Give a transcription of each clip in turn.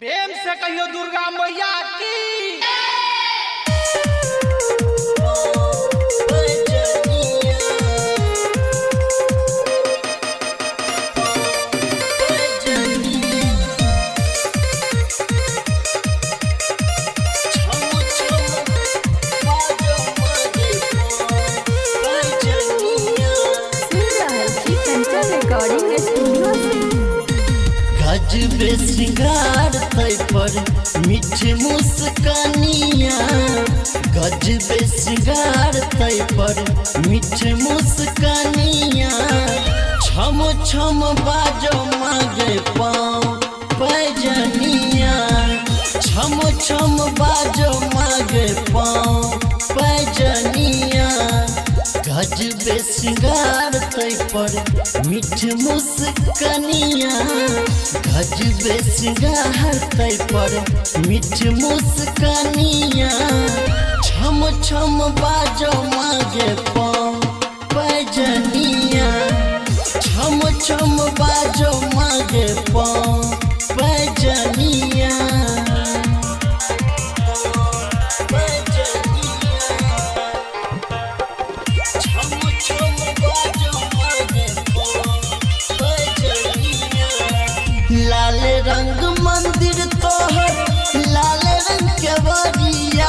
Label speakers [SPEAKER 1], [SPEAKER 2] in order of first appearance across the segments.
[SPEAKER 1] प्रेम से कहियो दुर्गा मैया की।
[SPEAKER 2] गजबे श्रृंगार तै पर मीठ मुस्कानिया, गजबे श्रृंगार तै पर मीठ मुस्कानिया। छम छम बाजो मागे पाँव पैजनिया, छम छम बाजो मागे पाँव पैजनिया। गजबे श्रृंगार तै पर मीठ मुस्कानिया, गजबे श्रृंगार तै पर मीठ मुस्कानिया। छम छम बाजो मागे पाँव पैजनिया, छम छम बाजो मागे पाँव पैजनिया। लाल रंग मंदिर तोहर लाल रंग के बरिया,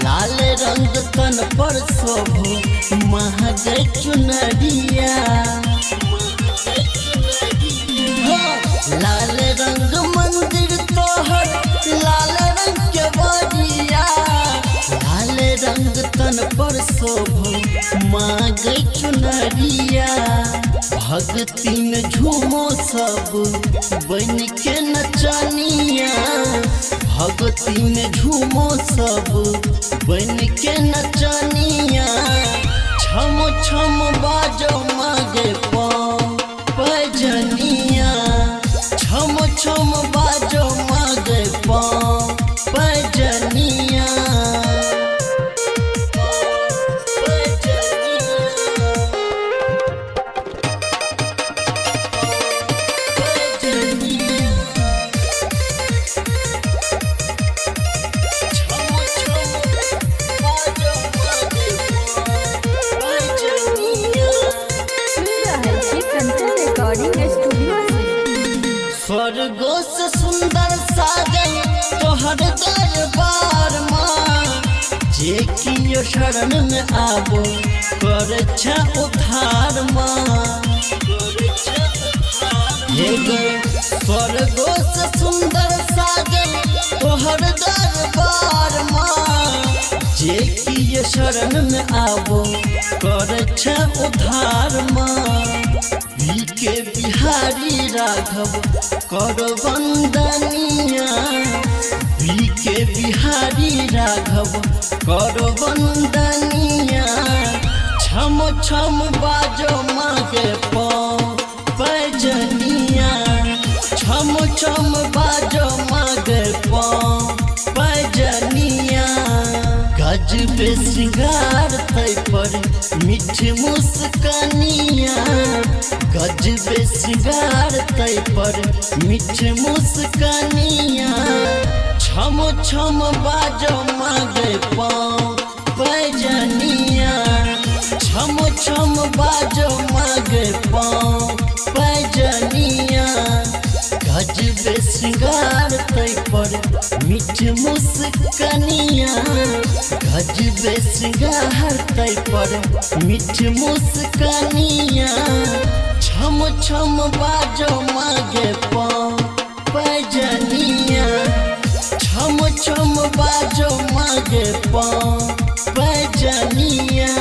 [SPEAKER 2] लाल रंग तन पर शोभो महग चुनरिया। लाल रंग मंदिर तोहर लाल रंग के बरिया, लाल रंग तन पर शोभो महग चुनरिया। भक्ति में झूमो सब बन के नचनिया, भक्ति में झूमो सब बन के नचनिया। छम छम बाजो मागे पाँव पैजनिया, छम छम बाजो मागे पाँव पैजनिया। स्वर्गो से सुंदर साजन तोहर दरबार माँ, जे कियो शरण में आबो कर छा उद्धार माँ। हे गए स्वर्गो से सुंदर साजन तोहर दरबार माँ, जे कियो शरण में आबो कर छा उद्धार माँ। के बिहारी राघव कर वंदनिया, के बिहारी राघव कर वंदनिया। छम छम बाजो मागे पाँव पैजनिया, छम छम बाजो मागे पाँव पैजनिया। गजबे श्रृंगार तै पर मीठ मुस्कानिया, गजबे श्रृंगार तै पर मीठ मुस्कानिया। छम छम बाजो मागे पाँव पैजनिया, छम छम बाजो मागे पाँव पैजनिया। गजबे श्रृंगार तै पर मीठ मुस्कानिया, गजबे श्रृंगार तै पर मीठ मुस्कानिया। छम छम बाजो मागे पाँव पैजनिया, छम छम बाजो मागे पाँव पैजनिया।